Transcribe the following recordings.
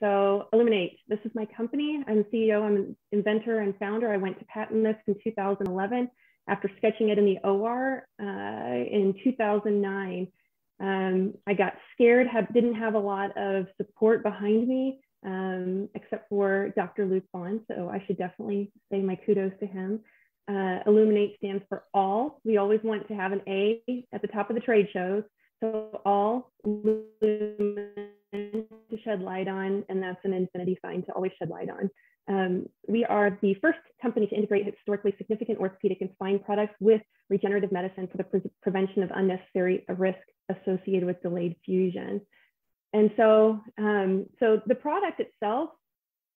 So Illuminate, this is my company. I'm CEO, I'm an inventor and founder. I went to patent this in 2011 after sketching it in the OR in 2009. I got scared, didn't have a lot of support behind me, except for Dr. Luke Bond. So I should definitely say my kudos to him. Illuminate stands for all. We always want to have an A at the top of the trade shows. So all to shed light on, and that's an infinity sign to always shed light on. We are the first company to integrate historically significant orthopedic and spine products with regenerative medicine for the prevention of unnecessary risk associated with delayed fusion. And so, so the product itself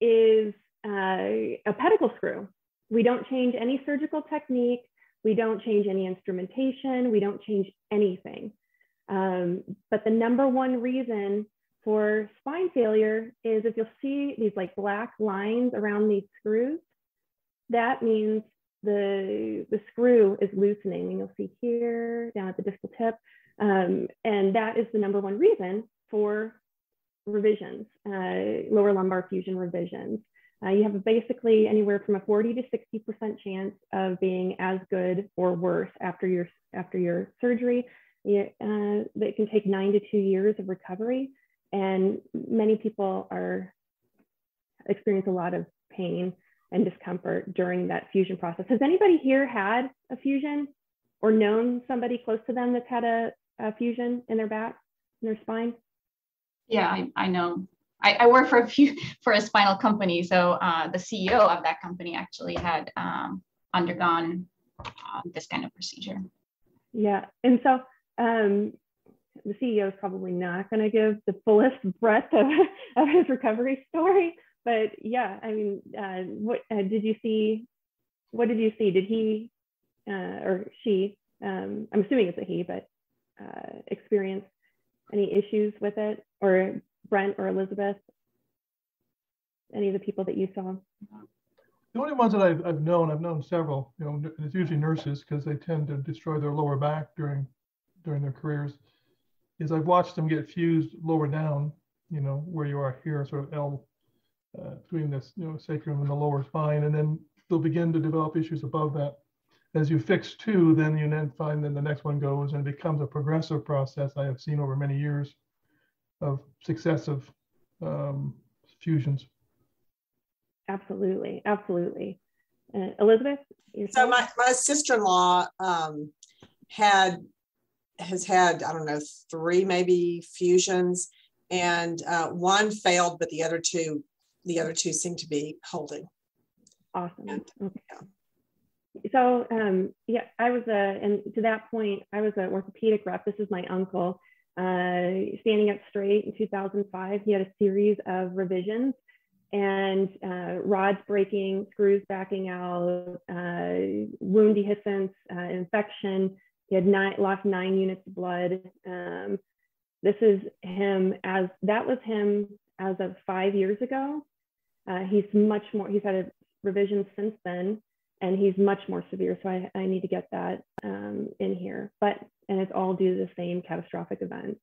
is a pedicle screw. We don't change any surgical technique. We don't change any instrumentation. We don't change anything. But the number one reason for spine failure is if you'll see these like black lines around these screws, that means the screw is loosening. And you'll see here down at the distal tip. And that is the number one reason for revisions, lower lumbar fusion revisions. You have basically anywhere from a 40 to 60% chance of being as good or worse after your surgery. It can take 9 to 2 years of recovery, and many people experience a lot of pain and discomfort during that fusion process. Has anybody here had a fusion or known somebody close to them that's had a fusion in their back, in their spine? Yeah, I know. I work for a spinal company, so the CEO of that company actually had undergone this kind of procedure. Yeah, and so the CEO is probably not going to give the fullest breadth of his recovery story, but yeah, I mean, what did you see? What did you see? Did he or she? I'm assuming it's a he, but experience any issues with it, or Brent or Elizabeth? Any of the people that you saw? The only ones that I've known several, you know, it's usually nurses because they tend to destroy their lower back during their careers, is I've watched them get fused lower down, you know, where you are here, sort of L, between this, you know, sacrum and the lower spine, and then they'll begin to develop issues above that. As you fix two, then you then find then the next one goes, and it becomes a progressive process I have seen over many years of successive fusions. Absolutely, absolutely. Elizabeth? So my sister-in-law has had, I don't know, 3 maybe fusions, and one failed, but the other two seem to be holding. Awesome. Okay. Yeah. So yeah, I was and to that point, I was an orthopedic rep. This is my uncle. Standing up straight in 2005, he had a series of revisions, and rods breaking, screws backing out, wound dehiscence, infection. He had lost 9 units of blood. This is him that was him as of 5 years ago. He's much more, he's had a revision since then, and he's much more severe. So I need to get that in here, and it's all due to the same catastrophic event.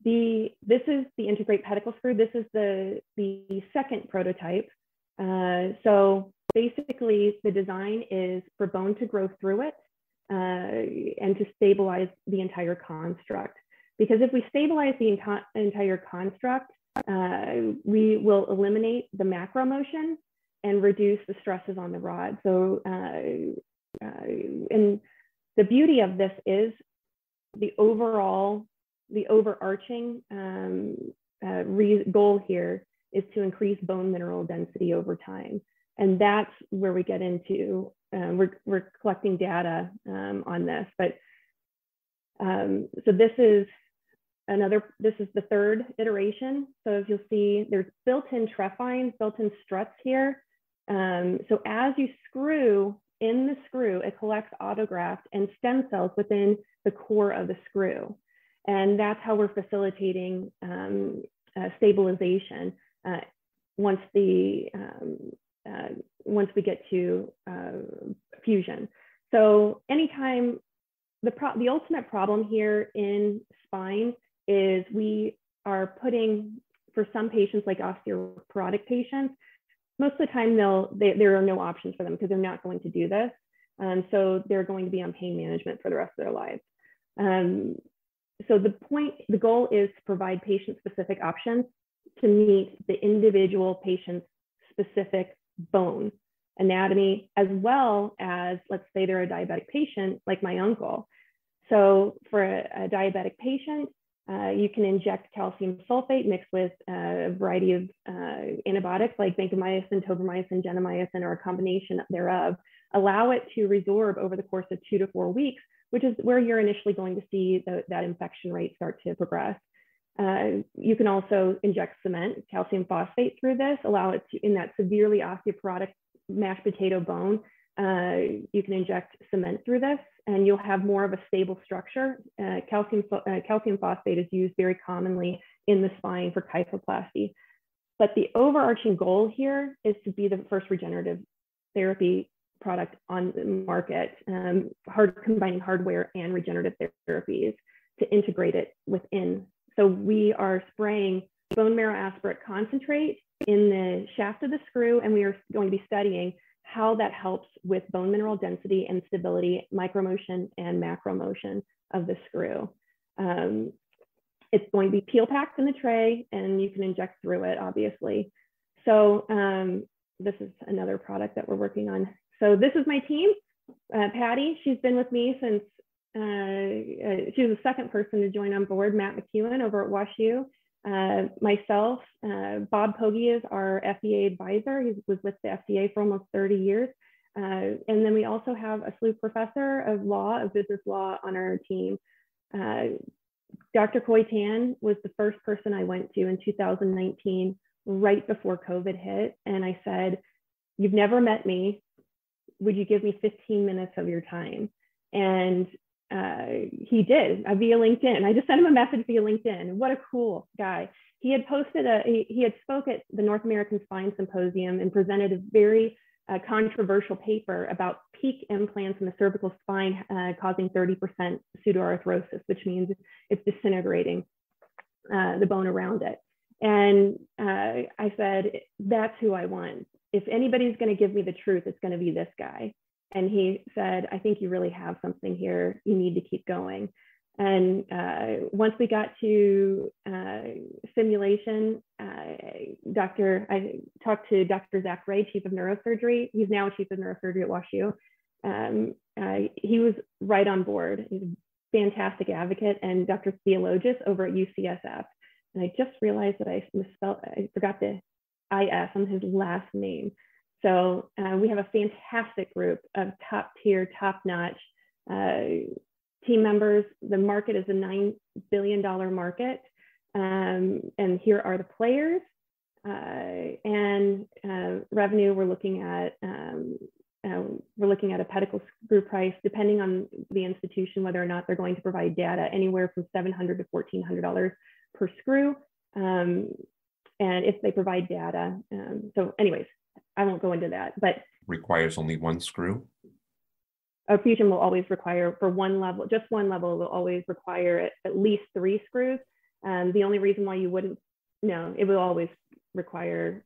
This is the integrate pedicle screw. This is the second prototype. So basically the design is for bone to grow through it and to stabilize the entire construct. Because if we stabilize the entire construct, we will eliminate the macro motion and reduce the stresses on the rod. So, and the beauty of this is the overarching goal here is to increase bone mineral density over time. And that's where we get into, we're collecting data on this, but so this is the third iteration. So as you'll see, there's built-in trepines, built-in struts here. So as you screw in the screw, it collects autograft and stem cells within the core of the screw. And that's how we're facilitating stabilization once we get to fusion. So anytime, the ultimate problem here in spine is we are putting for some patients, like osteoporotic patients, most of the time there are no options for them because they're not going to do this. So they're going to be on pain management for the rest of their lives. So the goal is to provide patient-specific options to meet the individual patient's specific bone anatomy, as well as, let's say they're a diabetic patient, like my uncle. So for a diabetic patient, you can inject calcium sulfate mixed with a variety of antibiotics like vancomycin, tobramycin, gentamicin, or a combination thereof. Allow it to resorb over the course of 2 to 4 weeks, which is where you're initially going to see that infection rate start to progress. You can also inject cement, calcium phosphate through this, allow it to, in that severely osteoporotic mashed potato bone, you can inject cement through this and you'll have more of a stable structure. Calcium phosphate is used very commonly in the spine for kyphoplasty. But the overarching goal here is to be the first regenerative therapy product on the market, combining hardware and regenerative therapies to integrate it within. So we are spraying bone marrow aspirate concentrate in the shaft of the screw, and we are going to be studying how that helps with bone mineral density and stability, micromotion and macromotion of the screw. It's going to be peel packed in the tray and you can inject through it, obviously. So this is another product that we're working on. So this is my team, Patty. She's been with me since, she was the second person to join on board, Matt McEwen over at WashU. Myself, Bob Pogge is our FDA advisor. He was with the FDA for almost 30 years. And then we also have a SLU professor of business law on our team. Dr. Khoi Tan was the first person I went to in 2019, right before COVID hit. And I said, "You've never met me. Would you give me 15 minutes of your time?" And he did via LinkedIn. I just sent him a message via LinkedIn. What a cool guy. He had posted he had spoke at the North American Spine Symposium and presented a very controversial paper about peak implants in the cervical spine causing 30% pseudoarthrosis, which means it's disintegrating the bone around it. And I said, that's who I want. If anybody's going to give me the truth, it's going to be this guy. And he said, "I think you really have something here. You need to keep going." And once we got to simulation, I talked to Dr. Zach Ray, Chief of Neurosurgery. He's now Chief of Neurosurgery at WashU. He was right on board. He's a fantastic advocate. And Dr. Theologus over at UCSF. And I just realized that I forgot the IS on his last name. So we have a fantastic group of top tier, top notch team members. The market is a $9 billion market. And here are the players. And revenue, we're looking at a pedicle screw price, depending on the institution, whether or not they're going to provide data, anywhere from $700 to $1,400 per screw. And if they provide data, so anyways, I won't go into that, but requires only one screw. A fusion will always require, for one level, just one level, will always require at least 3 screws. The only reason why you wouldn't, no, it will always require,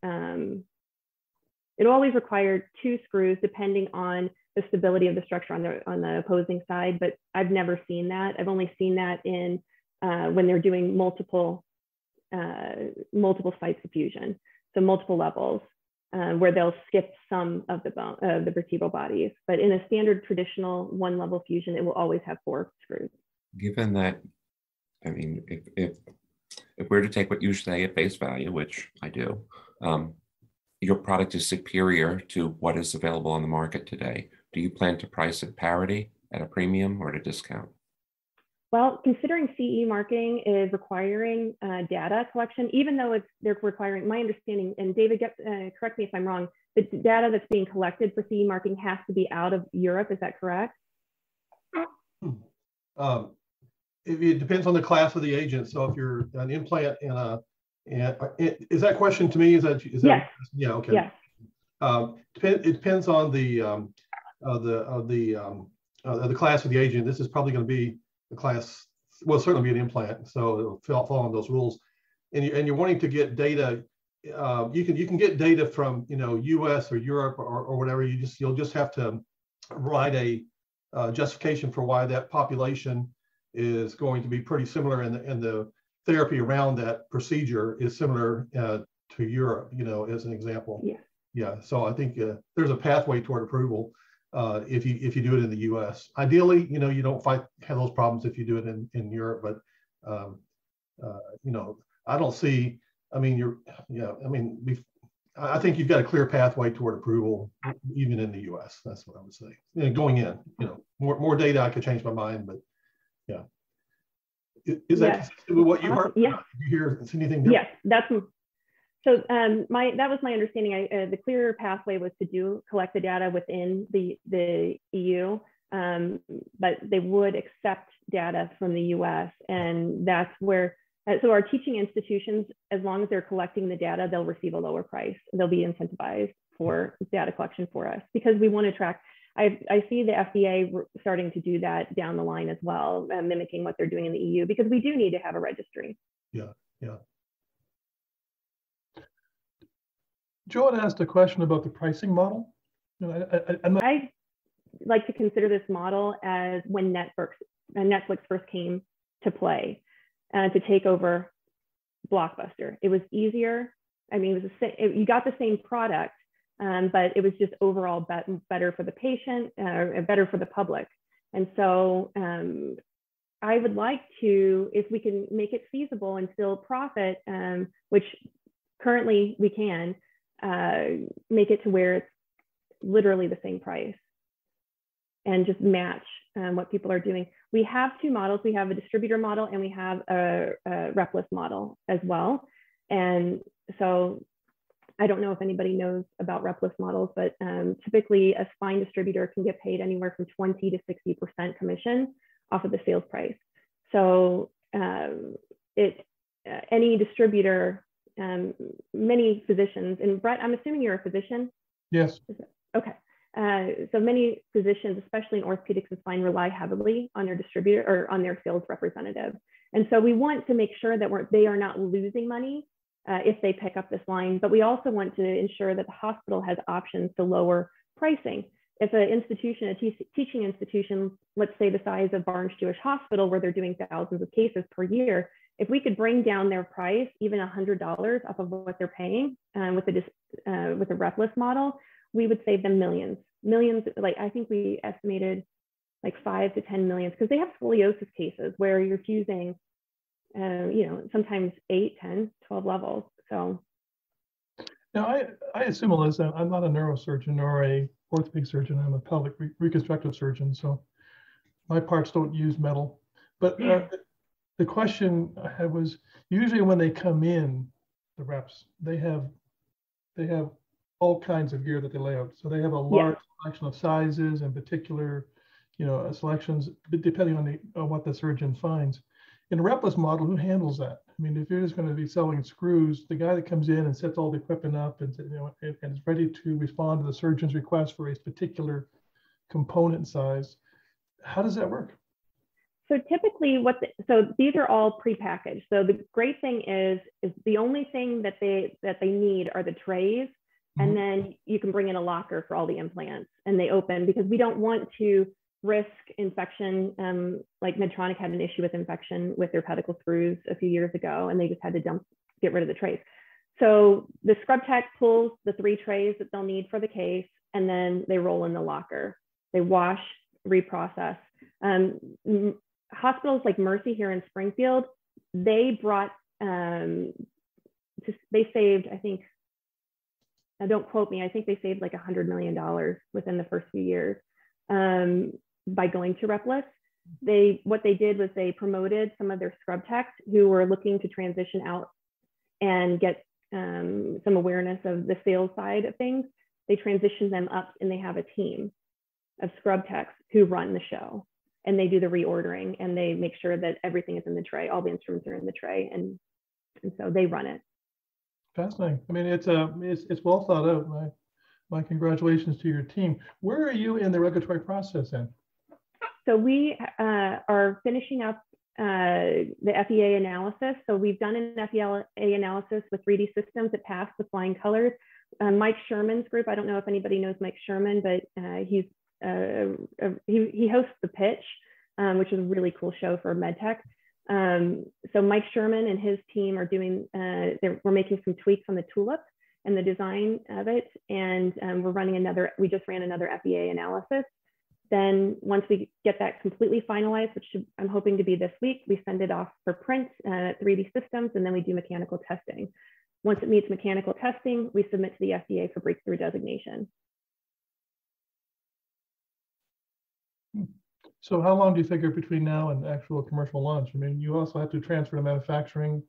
it'll always require 2 screws depending on the stability of the structure on the opposing side. But I've never seen that. I've only seen that in when they're doing multiple sites of fusion, so multiple levels. Where they'll skip some of the bone, the vertebral bodies. But in a standard traditional 1-level fusion, it will always have 4 screws. Given that, I mean, if we're to take what you say at face value, which I do, your product is superior to what is available on the market today. Do you plan to price at parity, at a premium, or at a discount? Well, considering CE marking is requiring data collection, even though they're requiring, my understanding, and David, correct me if I'm wrong, the data that's being collected for CE marking has to be out of Europe. Is that correct? It depends on the class of the agent. So if you're an implant is that question to me? Is that yes. Yeah. Okay. Yes. It depends on the class of the agent. This is probably going to be the class, will certainly be an implant, so it'll fall on those rules. and you're wanting to get data, you can get data from US or Europe or whatever. You'll just have to write a justification for why that population is going to be pretty similar, and the therapy around that procedure is similar to Europe, as an example. Yeah. Yeah. So I think there's a pathway toward approval if you do it in the U.S. Ideally, you don't have those problems if you do it in Europe, but I don't see. I mean, I think you've got a clear pathway toward approval, even in the U.S. That's what I would say. Going in, more data, I could change my mind, but yeah. Is that consistent with what you heard? Yeah. Did you hear anything different? Yes, that's so. That was my understanding. The clearer pathway was to collect the data within the EU, but they would accept data from the U.S. and that's where. So our teaching institutions, as long as they're collecting the data, they'll receive a lower price. They'll be incentivized for data collection for us because we want to track. I see the FDA starting to do that down the line as well, mimicking what they're doing in the EU, because we do need to have a registry. Yeah, yeah. Joe had asked a question about the pricing model. I like to consider this model as when Netflix first came to play. To take over Blockbuster. It was easier. I mean, you got the same product, but it was just overall better for the patient, better for the public. And so I would like to, if we can make it feasible and still profit, which currently we can, make it to where it's literally the same price and just match what people are doing. We have two models. We have a distributor model and we have a repless model as well. And so I don't know if anybody knows about repless models, but typically a spine distributor can get paid anywhere from 20 to 60% commission off of the sales price. So any distributor, many physicians, and Brett, I'm assuming you're a physician? Yes. Okay. So many physicians, especially in orthopedics and spine, rely heavily on their distributor or on their sales representative. And so we want to make sure that they are not losing money if they pick up this line, but we also want to ensure that the hospital has options to lower pricing. If an institution, a teaching institution, let's say the size of Barnes-Jewish Hospital, where they're doing thousands of cases per year, if we could bring down their price, even $100 off of what they're paying with a repless model, we would save them millions. Like I think we estimated like 5 to 10 million, because they have scoliosis cases where you're fusing, sometimes 8, 10, 12 levels. So now I assume, Alyssa, I'm not a neurosurgeon or a orthopedic surgeon. I'm a pelvic reconstructive surgeon, so my parts don't use metal. But the question I had was, usually when they come in, the reps, they have all kinds of gear that they lay out. So they have a large selection of sizes and particular, selections, depending on what the surgeon finds. In a repless model, who handles that? I mean, if you're just going to be selling screws, the guy that comes in and sets all the equipment up and is ready to respond to the surgeon's request for a particular component size, how does that work? So typically so these are all prepackaged. So the great thing is the only thing that they need are the trays. And then you can bring in a locker for all the implants and they open, because we don't want to risk infection. Like Medtronic had an issue with infection with their pedicle screws a few years ago, and they just had to get rid of the trays. So the scrub tech pulls the 3 trays that they'll need for the case, and then they roll in the locker. They wash, reprocess. Hospitals like Mercy here in Springfield, they brought, they saved, I think, now don't quote me, I think they saved like $100 million within the first few years by going to repless. What they did was they promoted some of their scrub techs who were looking to transition out and get some awareness of the sales side of things. They transitioned them up, and they have a team of scrub techs who run the show, and they do the reordering, and they make sure that everything is in the tray. All the instruments are in the tray, and so they run it. Fascinating. I mean, it's well thought out. My congratulations to your team. Where are you in the regulatory process then? So we are finishing up the FEA analysis. So we've done an FEA analysis with 3D systems. It passed with flying colors. Mike Sherman's group, I don't know if anybody knows Mike Sherman, but he hosts The Pitch, which is a really cool show for medtech. So Mike Sherman and his team are doing, we're making some tweaks on the tulip and the design of it. And we just ran another FEA analysis. Then once we get that completely finalized, which I'm hoping to be this week, we send it off for print, 3D systems, and then we do mechanical testing. Once it meets mechanical testing, we submit to the FDA for breakthrough designation. So how long do you figure between now and actual commercial launch? I mean, you also have to transfer to manufacturing.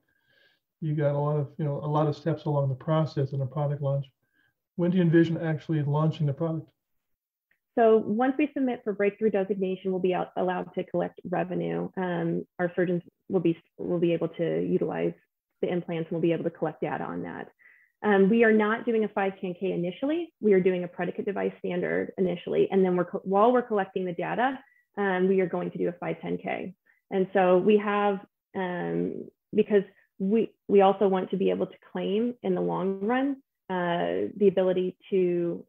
You got a lot of steps along the process in a product launch. When do you envision actually launching the product? So once we submit for breakthrough designation, we'll be allowed to collect revenue. Our surgeons will be able to utilize the implants and we'll be able to collect data on that. We are not doing a 510K initially. We are doing a predicate device standard initially. And then while we're collecting the data, we are going to do a 510K. And so we have, because we also want to be able to claim in the long run, the ability to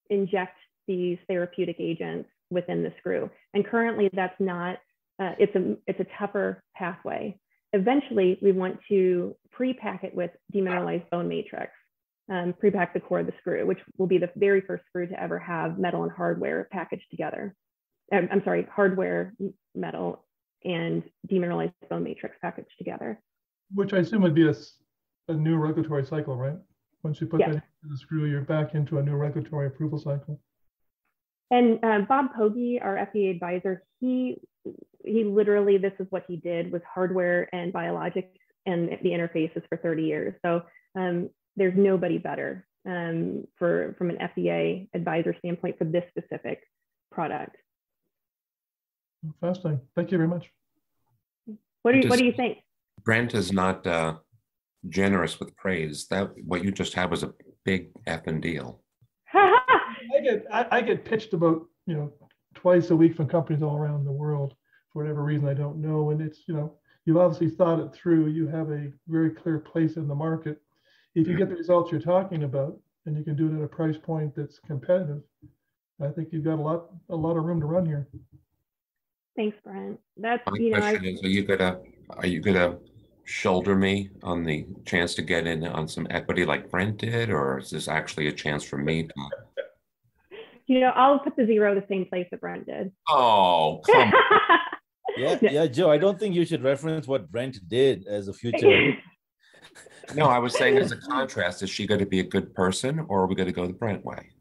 inject these therapeutic agents within the screw. And currently that's not, it's a tougher pathway. Eventually we want to pre-pack it with demineralized bone matrix, pre-pack the core of the screw, which will be the very first screw to ever have metal and hardware packaged together. I'm sorry, hardware, metal, and demineralized bone matrix packaged together. Which I assume would be a new regulatory cycle, right? Once you put that into the screw, you're back into a new regulatory approval cycle. And Bob Pogge, our FDA advisor, he literally, this is what he did, was hardware and biologics and the interfaces for 30 years. So there's nobody better from an FDA advisor standpoint for this specific product. Fascinating. Thank you very much. What do you think? Brent is not generous with praise. That what you just had was a big effing deal. I get pitched about twice a week from companies all around the world for whatever reason I don't know, and it's you've obviously thought it through. You have a very clear place in the market. If you get the results you're talking about, and you can do it at a price point that's competitive, I think you've got a lot of room to run here. Thanks, Brent. That's My question is: Are you gonna shoulder me on the chance to get in on some equity like Brent did, or is this actually a chance for me to? I'll put the zero the same place that Brent did. Oh, come on. Yeah, Joe, I don't think you should reference what Brent did as a future. No, I was saying as a contrast, is she going to be a good person or are we going to go the Brent way?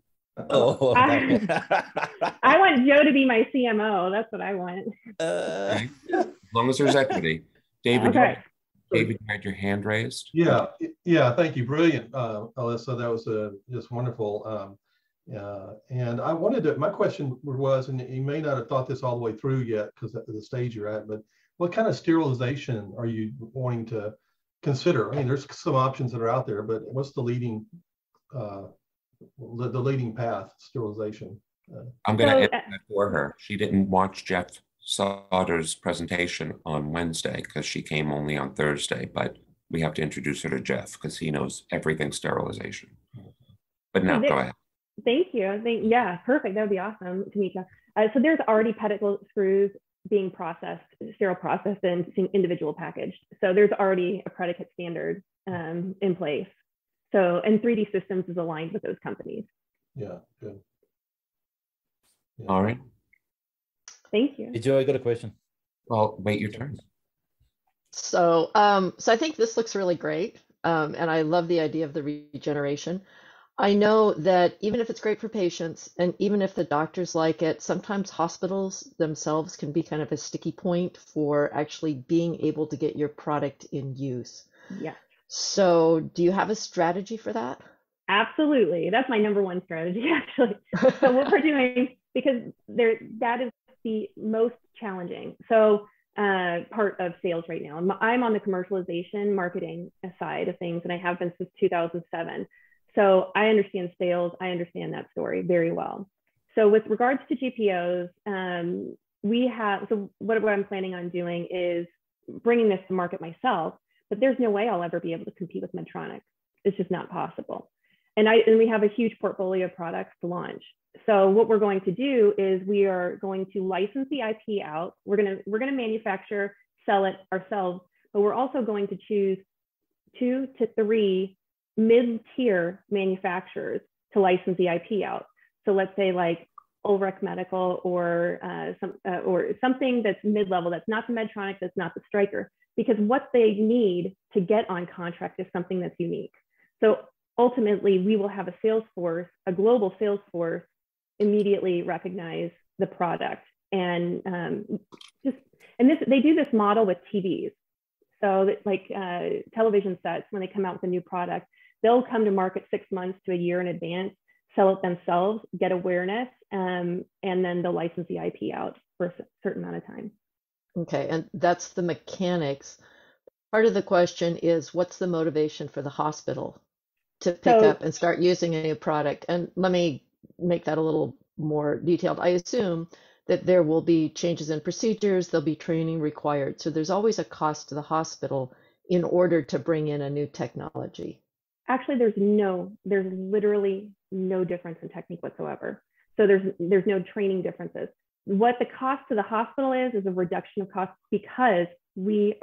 Oh, I want Joe to be my CMO. That's what I want. Okay. As long as there's equity. David, okay. David, you had your hand raised. Yeah. Thank you. Brilliant, Alyssa. That was just wonderful. And I wanted to, my question was, and you may not have thought this all the way through yet because at the stage you're at, but what kind of sterilization are you wanting to consider? I mean, there's some options that are out there, but what's the leading path, sterilization? I'm going to edit that for her. She didn't watch Jeff Sauter's presentation on Wednesday because she came only on Thursday, but we have to introduce her to Jeff because he knows everything sterilization. But now, go ahead. Thank you. Yeah, perfect. That would be awesome to meet you. So there's already pedicle screws being processed, sterile processed and individual packaged. So there's already a predicate standard in place. So, and 3D Systems is aligned with those companies. Yeah, good. Yeah. All right. Thank you. Hey, Joe, I got a question. Well, wait your turn. So I think this looks really great. And I love the idea of the regeneration. I know that even if it's great for patients and even if the doctors like it, sometimes hospitals themselves can be kind of a sticky point for actually being able to get your product in use. Yeah. So do you have a strategy for that? Absolutely. That's my number one strategy, actually. So what we're doing, because that is the most challenging. So part of sales right now. I'm on the commercialization marketing side of things, and I have been since 2007. So I understand sales. I understand that story very well. So with regards to GPOs, so what I'm planning on doing is bringing this to market myself, but there's no way I'll ever be able to compete with Medtronic. It's just not possible. And we have a huge portfolio of products to launch. So what we're going to do is we are going to license the IP out. We're gonna manufacture, sell it ourselves, but we're also going to choose 2 to 3 mid-tier manufacturers to license the IP out. So let's say like Ulrich Medical or something that's mid-level, that's not the Medtronic, that's not the Stryker, because what they need to get on contract is something that's unique. So ultimately, we will have a sales force, a global sales force, immediately recognize the product. And they do this model with TVs. So that, like television sets, when they come out with a new product, they'll come to market 6 months to a year in advance, sell it themselves, get awareness, and then they'll license the IP out for a certain amount of time. Okay, and that's the mechanics. Part of the question is, what's the motivation for the hospital to pick up and start using a new product? And let me make that a little more detailed. I assume that there will be changes in procedures, there'll be training required. So there's always a cost to the hospital in order to bring in a new technology. Actually, there's literally no difference in technique whatsoever. So there's no training differences. What the cost to the hospital is a reduction of costs, because the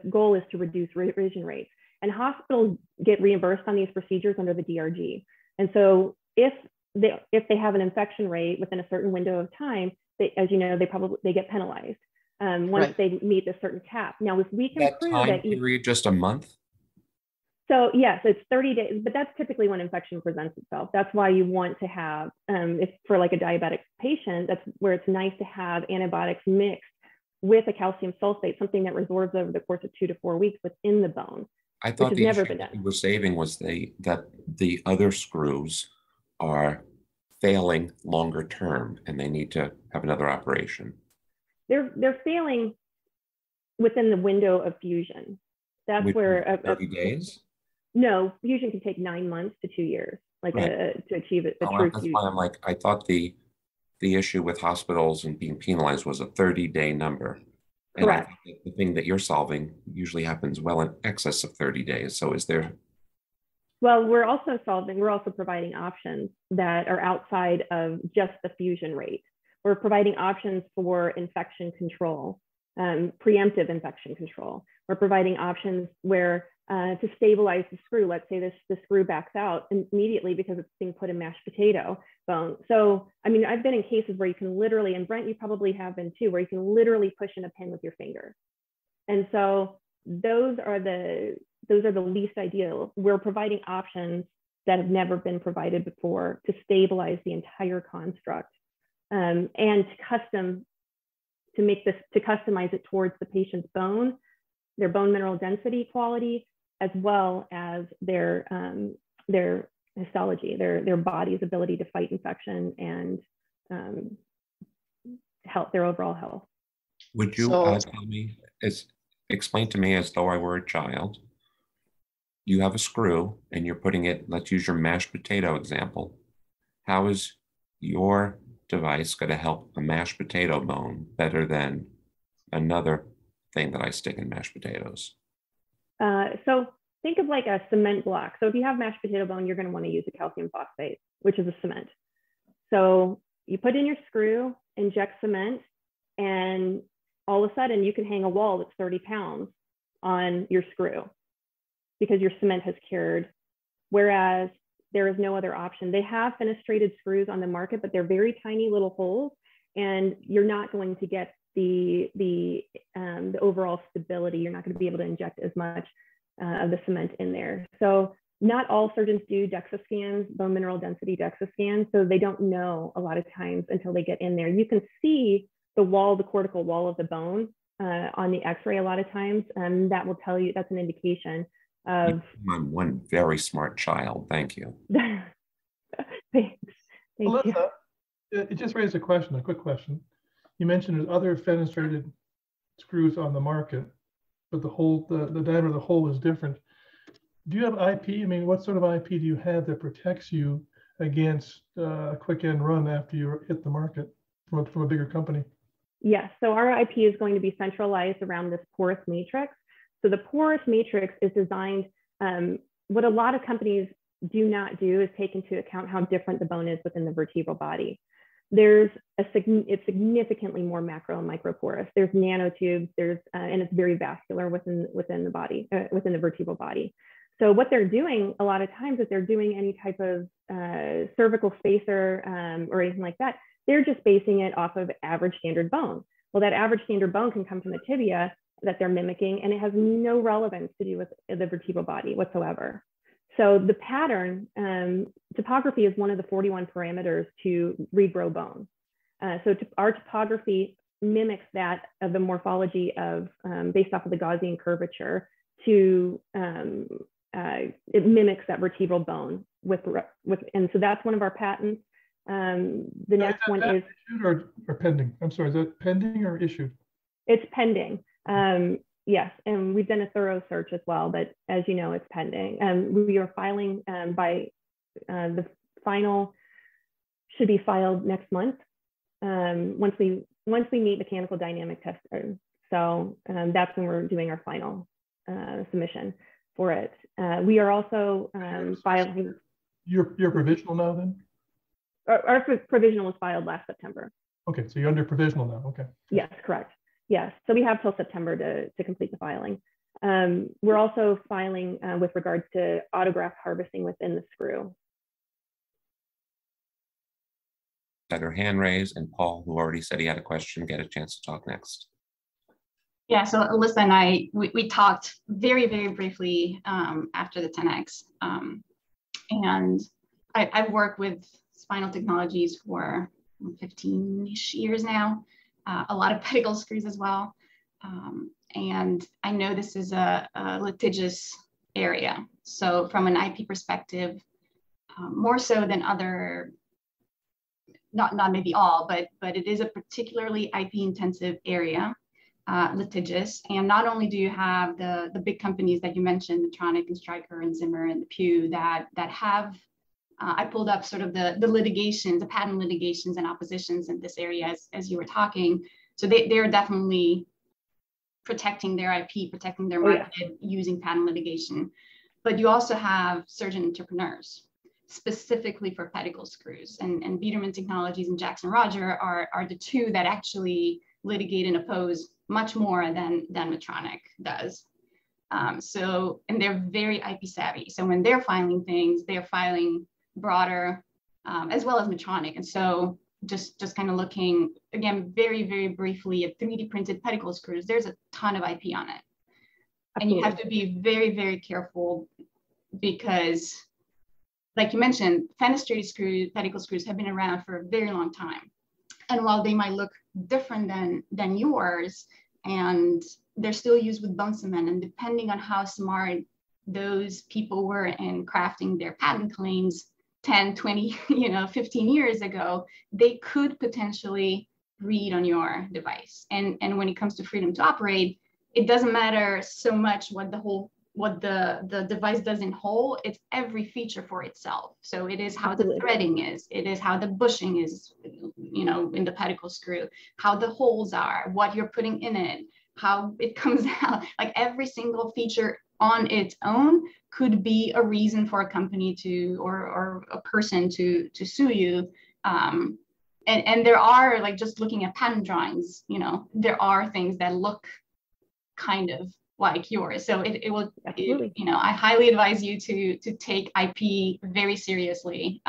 goal is to reduce revision rates. And hospitals get reimbursed on these procedures under the DRG. And so if they have an infection rate within a certain window of time, as you know, they get penalized once they meet a certain cap. Now, if we can prove that period just a month. So yes, it's 30 days, but that's typically when infection presents itself. That's why you want to have, if for like a diabetic patient, that's where it's nice to have antibiotics mixed with a calcium sulfate, something that resorbs over the course of 2 to 4 weeks within the bone. I thought the issue that you were saving was that the other screws are failing longer term and they need to have another operation. They're failing within the window of fusion. That's where 30 days? No, fusion can take 9 months to 2 years, to achieve a true that's fusion. why I'm like, I thought the issue with hospitals and being penalized was a 30-day number. And correct. I think the thing that you're solving usually happens well in excess of 30 days. So is there? Well, we're also providing options that are outside of just the fusion rate. We're providing options for infection control, preemptive infection control. We're providing options where to stabilize the screw. Let's say the screw backs out immediately because it's being put in mashed potato bone. So, I mean, I've been in cases where you can literally, and Brent, you probably have been too, where you can literally push in a pin with your finger. And so those are the least ideal. We're providing options that have never been provided before to stabilize the entire construct, and to customize it towards the patient's bone, their bone mineral density quality, as well as their histology, their body's ability to fight infection and help their overall health. Would you explain to me as though I were a child? You have a screw and you're putting it, let's use your mashed potato example. How is your device going to help a mashed potato bone better than another thing that I stick in mashed potatoes? So think of like a cement block. So if you have mashed potato bone, you're going to want to use a calcium phosphate, which is a cement. So you put in your screw, inject cement, and all of a sudden you can hang a wall that's 30 pounds on your screw because your cement has cured. Whereas there is no other option. They have fenestrated screws on the market, but they're very tiny little holes, and you're not going to get the overall stability. You're not going to be able to inject as much of the cement in there. So not all surgeons do DEXA scans, bone mineral density DEXA scans. So they don't know a lot of times until they get in there. You can see the wall, the cortical wall of the bone on the x-ray a lot of times. And that will tell you, that's an indication of— I'm one very smart child. Thank you. Thanks. Alyssa, you. It just raised a quick question. You mentioned there's other fenestrated screws on the market, but the diameter of the hole is different. Do you have IP? I mean, what sort of IP do you have that protects you against a quick end run after you hit the market from a bigger company? Yes, so our IP is going to be centralized around this porous matrix. So the porous matrix is designed, what a lot of companies do not do is take into account how different the bone is within the vertebral body. It's significantly more macro and microporous. There's nanotubes, and it's very vascular within the body, within the vertebral body. So what they're doing a lot of times, if they're doing any type of cervical spacer or anything like that, they're just basing it off of average standard bone. Well, that average standard bone can come from the tibia that they're mimicking, and it has no relevance to do with the vertebral body whatsoever. So the pattern, topography is one of the 41 parameters to regrow bone. So our topography mimics that of the morphology of, based off of the Gaussian curvature to, it mimics that vertebral bone and so that's one of our patents. The next one is issued or pending. I'm sorry, is that pending or issued? It's pending. Yes, and we've done a thorough search as well, but as you know, it's pending. We are filing by the final should be filed next month once we meet mechanical dynamic test. So that's when we're doing our final submission for it. We are also filing. You're provisional now then? Our provisional was filed last September. Okay, so you're under provisional now. Okay. Yes, correct. Yes, so we have till September to complete the filing. We're also filing with regards to autograft harvesting within the screw. Had her hand raised, and Paul, who already said he had a question, get a chance to talk next. Yeah, so Alyssa and we talked very, very briefly after the 10X. And I've worked with spinal technologies for 15-ish years now. A lot of pedicle screws as well. And I know this is a litigious area. So from an IP perspective, more so than other, not maybe all, but it is a particularly IP intensive area, litigious. And not only do you have the big companies that you mentioned, Medtronic and Stryker and Zimmer and the Pew that have, I pulled up sort of the litigations, the patent litigations and oppositions in this area as you were talking. So they're definitely protecting their IP, protecting their market using patent litigation. But you also have surgeon entrepreneurs, specifically for pedicle screws. And Biedermann Technologies and Jackson Roger are the two that actually litigate and oppose much more than Medtronic does. And they're very IP savvy. So when they're filing things, they're filing broader, as well as Medtronic. And so just kind of looking, again, very, very briefly at 3D printed pedicle screws, there's a ton of IP on it. Absolutely. And you have to be very, very careful because, like you mentioned, fenestrated screws, pedicle screws have been around for a very long time. And while they might look different than yours, and they're still used with bone cement, and depending on how smart those people were in crafting their patent claims 10, 20, 15 years ago, they could potentially read on your device. And when it comes to freedom to operate, it doesn't matter so much what the device does in whole, it's every feature for itself. So it is how the threading is, it is how the bushing is, in the pedicle screw, how the holes are, what you're putting in it, how it comes out, like every single feature on its own could be a reason for a company or a person to sue you. And there are, like, just looking at patent drawings, there are things that look kind of like yours. So it will, I highly advise you to take IP very seriously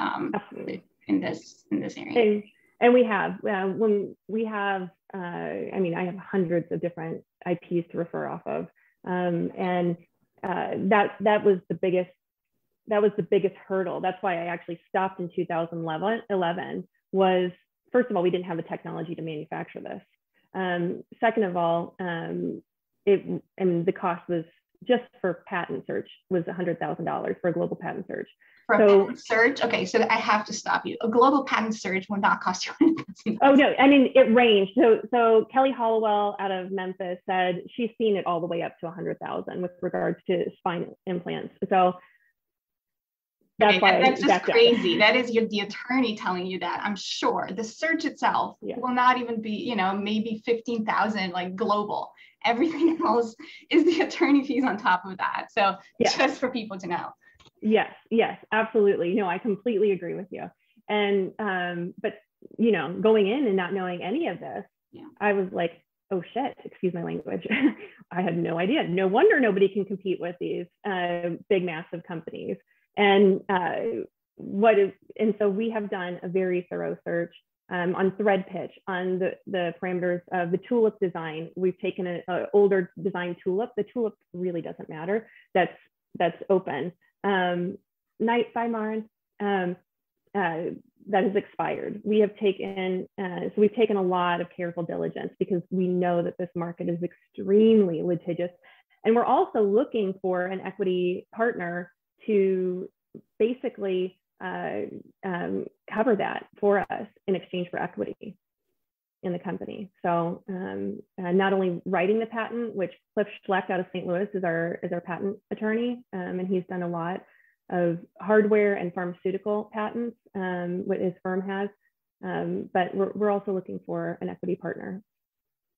in this area. And we have, when we have, I have hundreds of different IPs to refer off of. And that was the biggest hurdle. That's why I actually stopped in 2011 was, first of all, we didn't have the technology to manufacture this. Second of all, the cost was just for patent search was $100,000 for a global patent search. For a patent search? Okay, so I have to stop you. A global patent search will not cost you $100,000. Oh no, it ranged. So Kelly Hollowell out of Memphis said she's seen it all the way up to $100,000 with regards to spine implants. So That's why that's just that's crazy. That is the attorney telling you that. I'm sure the search itself will not even be, you know, maybe 15,000 like global. Everything else is the attorney fees on top of that. So just for people to know. Yes, absolutely. No, I completely agree with you. And but you know, going in and not knowing any of this, I was like, oh shit, excuse my language. I had no idea. No wonder nobody can compete with these big, massive companies. And so we have done a very thorough search on thread pitch, on the parameters of the tulip design. We've taken an older design tulip. The tulip really doesn't matter. That's open. Night Simaran, that is expired. We have taken, so we've taken a lot of careful diligence because we know that this market is extremely litigious. And we're also looking for an equity partner to basically cover that for us in exchange for equity in the company. So not only writing the patent, which Cliff Schlecht out of St. Louis is our patent attorney, and he's done a lot of hardware and pharmaceutical patents, what his firm has, but we're also looking for an equity partner.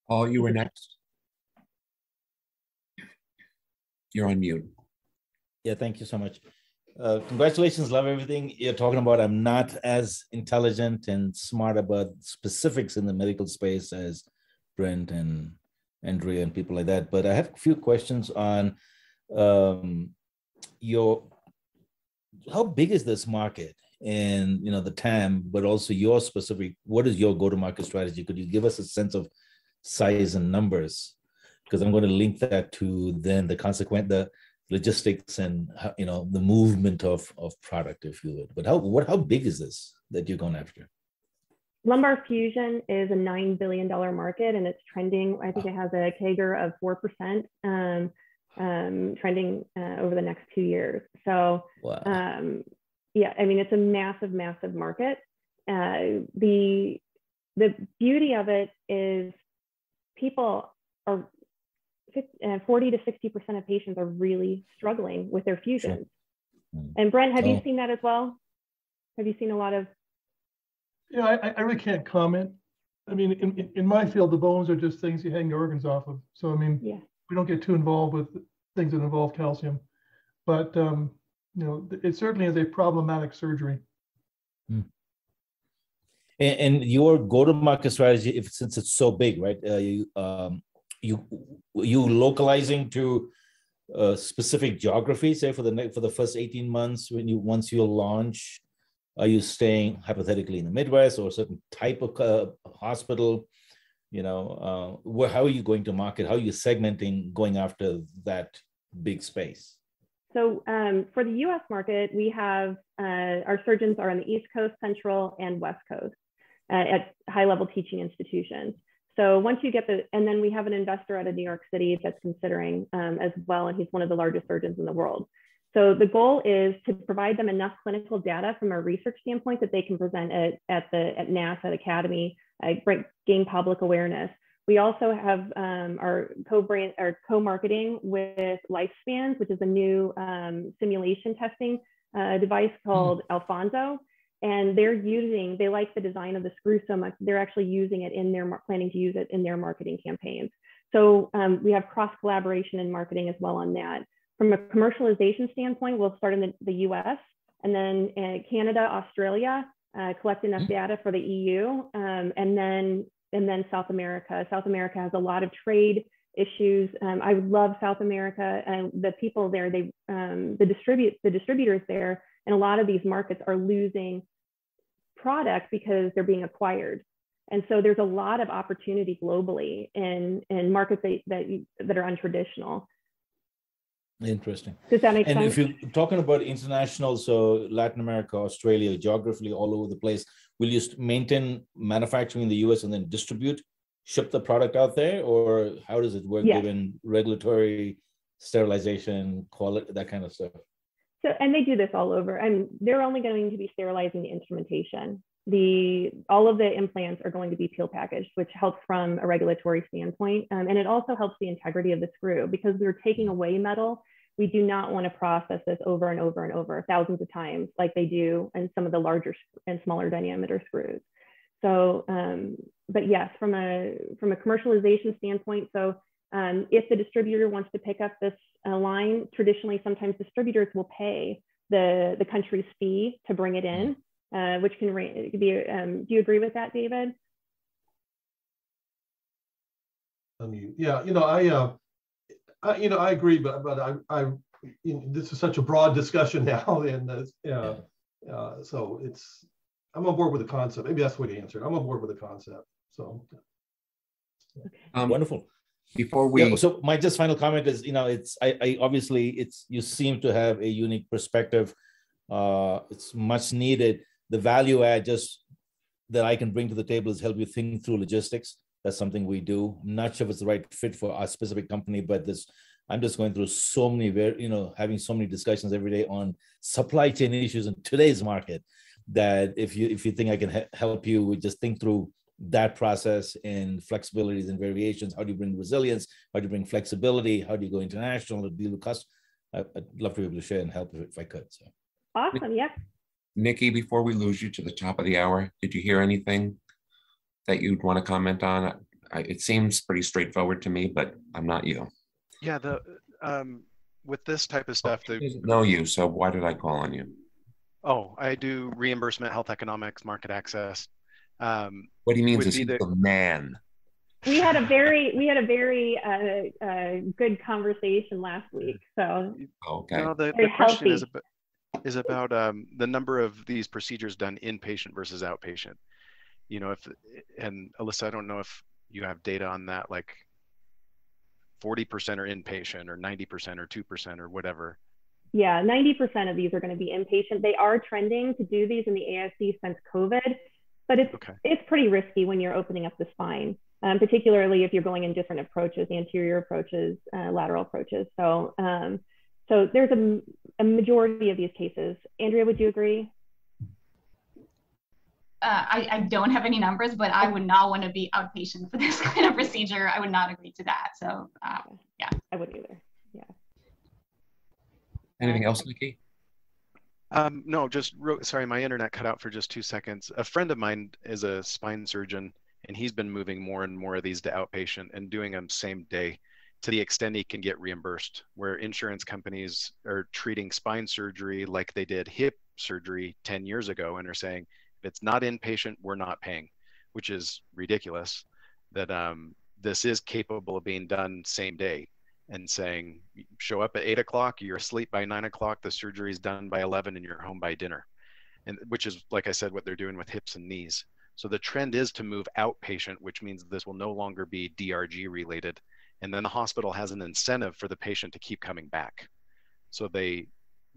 Paul, you were next. You're on mute. Yeah, thank you so much. Congratulations, love everything you're talking about. I'm not as intelligent and smart about specifics in the medical space as Brent and Andrea and people like that, but I have a few questions on how big is this market and, you know, the TAM, but also your specific, what is your go-to-market strategy? Could you give us a sense of size and numbers? Because I'm going to link that to then the logistics and, you know, the movement of product, if you would. But how big is this that you're going after? Lumbar fusion is a $9 billion market, and it's trending. I think it has a CAGR of 4%, trending over the next 2 years. So, yeah, I mean, it's a massive, massive market. The beauty of it is people are 40 to 60% of patients are really struggling with their fusions. Sure. And Brent, have you seen that as well? Have you seen a lot of? Yeah, I really can't comment. I mean, in my field, the bones are just things you hang your organs off of. So, I mean, we don't get too involved with things that involve calcium. But, you know, it certainly is a problematic surgery. And your go-to-market strategy, since it's so big, right? You localizing to specific geography, say for the first 18 months once you launch. Are you staying hypothetically in the Midwest or a certain type of hospital? You know, how are you going to market? How are you segmenting going after that big space? So for the US market, we have our surgeons are on the East Coast, Central, and West Coast at high-level teaching institutions. So once you get and then we have an investor out of New York City that's considering as well, and he's one of the largest surgeons in the world. So the goal is to provide them enough clinical data from a research standpoint that they can present at NASA, at Academy, gain public awareness. We also have our co-marketing with Lifespans, which is a new simulation testing device called Alfonso. And they like the design of the screw so much, they're actually using it planning to use it in their marketing campaigns. So we have cross collaboration and marketing as well on that. From a commercialization standpoint, we'll start in the US and then Canada, Australia, collect enough data for the EU, and then South America. South America has a lot of trade issues. I love South America, and the people there, the distributors there, and a lot of these markets are losing product because they're being acquired. And so there's a lot of opportunity globally in markets that are untraditional. Interesting. Does that make sense? And if you're talking about international, so Latin America, Australia, geographically all over the place, will you maintain manufacturing in the US and then ship the product out there? Or how does it work given regulatory, sterilization, quality, that kind of stuff? So, and they do this all over. And they're only going to be sterilizing the instrumentation. All of the implants are going to be peel packaged, which helps from a regulatory standpoint. And it also helps the integrity of the screw because we're taking away metal. we do not want to process this over and over and over thousands of times like they do in some of the larger and smaller diameter screws. So, but yes, from a commercialization standpoint, so if the distributor wants to pick up this line, traditionally, sometimes distributors will pay the country's fee to bring it in, which can be, do you agree with that, David? Yeah, I agree, but this is such a broad discussion now, and so I'm on board with the concept. Maybe that's the way to answer it. I'm on board with the concept. So, wonderful. Before we, so my just final comment is, I obviously you seem to have a unique perspective. It's much needed. The value add just that I can bring to the table is help you think through logistics. That's something we do. I'm not sure if it's the right fit for our specific company, but I'm just going through so many, having so many discussions every day on supply chain issues in today's market, that if you think I can help you with just think through that process and flexibilities and variations, how do you bring resilience? How do you bring flexibility? How do you go international to deal with customers? I'd love to be able to share and help if I could. So. Awesome, yeah. Nikki, before we lose you to the top of the hour, did you hear anything that you'd want to comment on? It seems pretty straightforward to me, but I'm not you. Yeah, with this type of stuff, I didn't know you, so why did I call on you? Oh, I do reimbursement, health economics, market access. What he means is he's the man. We had a very good conversation last week. So okay. No, the question is about the number of these procedures done inpatient versus outpatient. And Alyssa, I don't know if you have data on that, like 40% are inpatient or 90% or 2% or whatever. Yeah, 90% of these are going to be inpatient. They are trending to do these in the ASC since COVID, but it's pretty risky when you're opening up the spine, particularly if you're going in different approaches, anterior approaches, lateral approaches. So, so there's a majority of these cases. Andrea, would you agree? I don't have any numbers, but I would not want to be outpatient for this kind of procedure. I would not agree to that. So, yeah. I wouldn't either. Yeah. Anything else, Nikki? No, sorry, my internet cut out for just 2 seconds. A friend of mine is a spine surgeon, and he's been moving more and more of these to outpatient and doing them same day to the extent he can get reimbursed, where insurance companies are treating spine surgery like they did hip surgery 10 years ago and are saying, if it's not inpatient, we're not paying, which is ridiculous, that this is capable of being done same day, and saying, show up at 8 o'clock, you're asleep by 9 o'clock, the surgery is done by 11 and you're home by dinner. And which is, like I said, what they're doing with hips and knees. So the trend is to move outpatient, which means this will no longer be DRG related. And then the hospital has an incentive for the patient to keep coming back. So the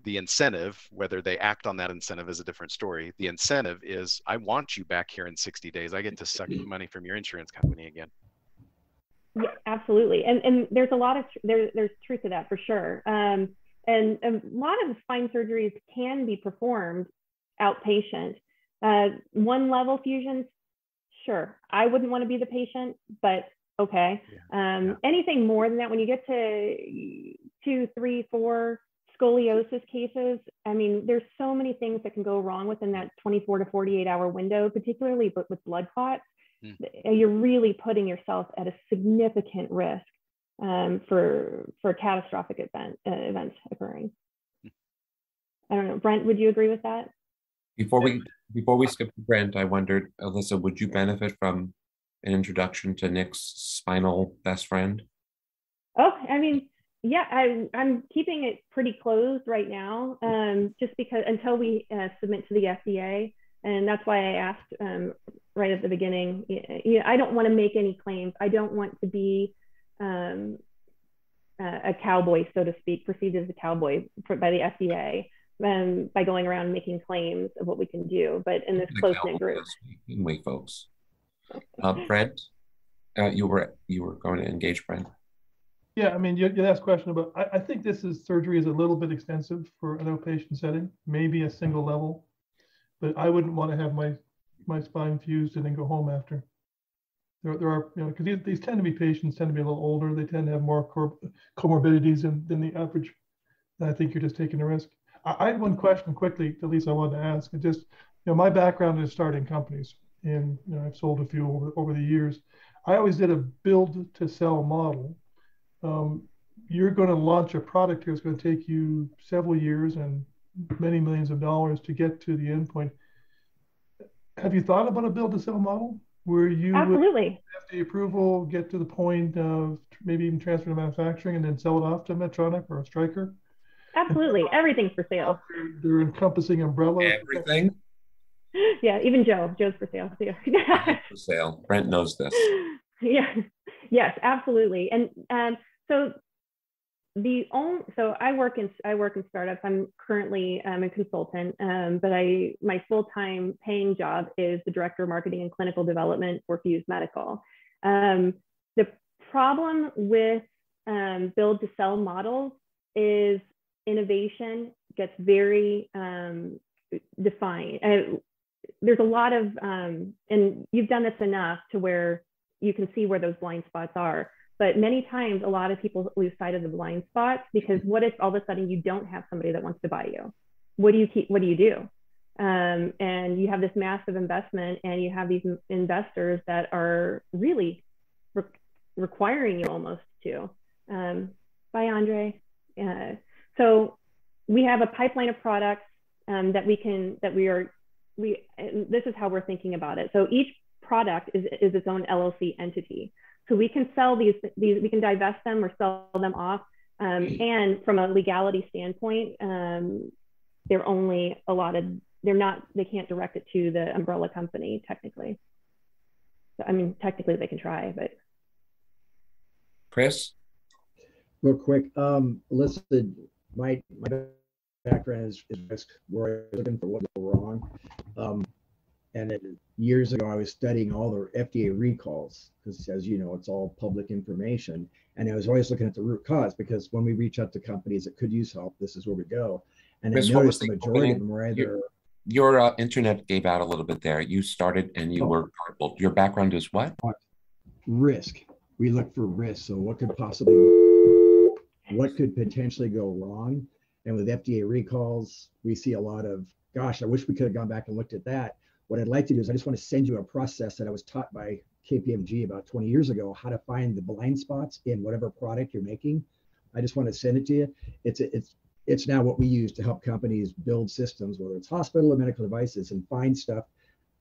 incentive, whether they act on that incentive is a different story. The incentive is, I want you back here in 60 days. I get to suck money from your insurance company again. Yeah, absolutely. And there's a lot of, there's truth to that for sure. And a lot of spine surgeries can be performed outpatient. One level fusions, sure. I wouldn't want to be the patient, but okay. Anything more than that, when you get to 2, 3, 4 scoliosis cases, I mean, there's so many things that can go wrong within that 24 to 48 hour window, particularly with blood clots. You're really putting yourself at a significant risk for catastrophic events occurring. I don't know, Brent, would you agree with that? Before we skip to Brent, I wondered, Alyssa, would you benefit from an introduction to Nick's spinal best friend? Oh, I mean, yeah, I'm keeping it pretty closed right now, just because until we submit to the FDA. And that's why I asked right at the beginning, I don't want to make any claims. I don't want to be a cowboy, so to speak, perceived as a cowboy by the FDA by going around making claims of what we can do. But in this close-knit group. Wait, folks. Brent, you were going to engage Brent. Yeah, I mean, you asked a question about, I think this surgery is a little bit extensive for an outpatient setting, maybe a single level. But I wouldn't want to have my spine fused and then go home after. There are, because these patients tend to be a little older. They tend to have more comorbidities than the average I think you're just taking a risk. I had one question quickly, at least I wanted to ask. It just, my background is starting companies, and I've sold a few over the years. I always did a build to sell model. You're going to launch a product here. It's going to take you several years and many millions of dollars to get to the endpoint. Have you thought about a build to sell model where you Absolutely would FDA approval, get to the point of maybe even transfer to manufacturing and then sell it off to Medtronic or a Stryker? Absolutely. Everything's for sale. They're encompassing umbrella. Everything? Yeah, even Joe's for sale too. For sale. Brent knows this. Yeah. Yes, absolutely. And so I work in startups. I'm currently a consultant, but my full-time paying job is the director of marketing and clinical development for Fuse Medical. The problem with build to sell models is innovation gets very defined. There's a lot of, and you've done this enough to where you can see where those blind spots are. But many times, a lot of people lose sight of the blind spots, because what if all of a sudden you don't have somebody that wants to buy you? What do you do? And you have this massive investment, and you have these investors that are really requiring you almost to. Bye, Andre. So we have a pipeline of products this is how we're thinking about it. So each product is its own LLC entity. So we can sell these, we can divest them or sell them off. And from a legality standpoint, they're only allotted, they can't direct it to the umbrella company technically. So, I mean, technically they can try, but. Chris? Real quick, Alyssa, my background is risk, where I was looking for what was wrong. Years ago, I was studying all the FDA recalls, because as you know, it's all public information. And I was always looking at the root cause, because when we reach out to companies that could use help, this is where we go. And Chris, I noticed the majority of them were either... Your internet gave out a little bit there. You started and you were garbled. Your background is what? Risk. We look for risk. So what could potentially go wrong? And with FDA recalls, we see a lot of, gosh, I wish we could have gone back and looked at that. What I'd like to do is I just want to send you a process that I was taught by KPMG about 20 years ago, how to find the blind spots in whatever product you're making. I just want to send it to you. It's now what we use to help companies build systems, whether it's hospital or medical devices, and find stuff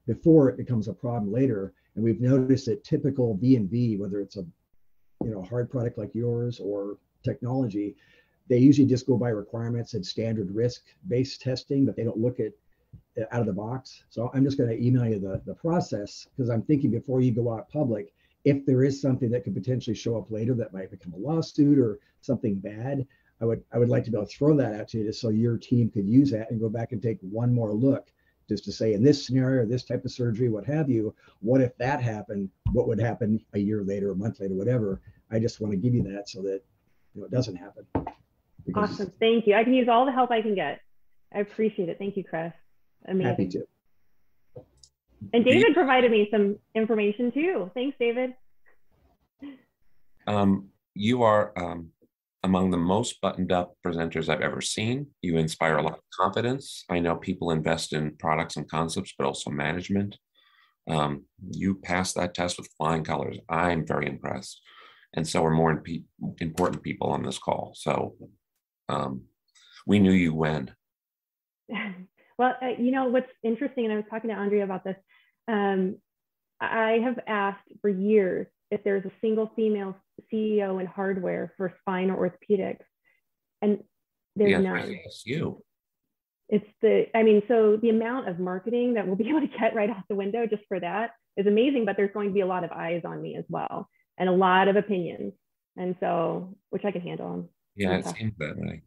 before it becomes a problem later. And we've noticed that typical V&V, whether it's a hard product like yours or technology, they usually just go by requirements and standard risk-based testing, but they don't look at out of the box. So I'm just going to email you the process, because I'm thinking before you go out public, if there is something that could potentially show up later that might become a lawsuit or something bad, I would like to be able to throw that at you just so your team could use that and go back and take one more look, just to say, in this scenario, this type of surgery, what have you, what if that happened? What would happen a year later, a month later, whatever? I just want to give you that so that it doesn't happen. Awesome. Thank you. I can use all the help I can get. I appreciate it. Thank you, Chris. Amazing. Happy to. And David provided me some information too. Thanks, David. You are among the most buttoned up presenters I've ever seen. You inspire a lot of confidence. I know people invest in products and concepts, but also management. You passed that test with flying colors. I'm very impressed. And so are more important people on this call. So we knew you when. Well, what's interesting, and I was talking to Andrea about this, I have asked for years if there's a single female CEO in hardware for spine or orthopedics, and there's none. You. It's so the amount of marketing that we'll be able to get right off the window just for that is amazing, but there's going to be a lot of eyes on me as well, and a lot of opinions, and so, which I can handle. Yeah, it seems that way.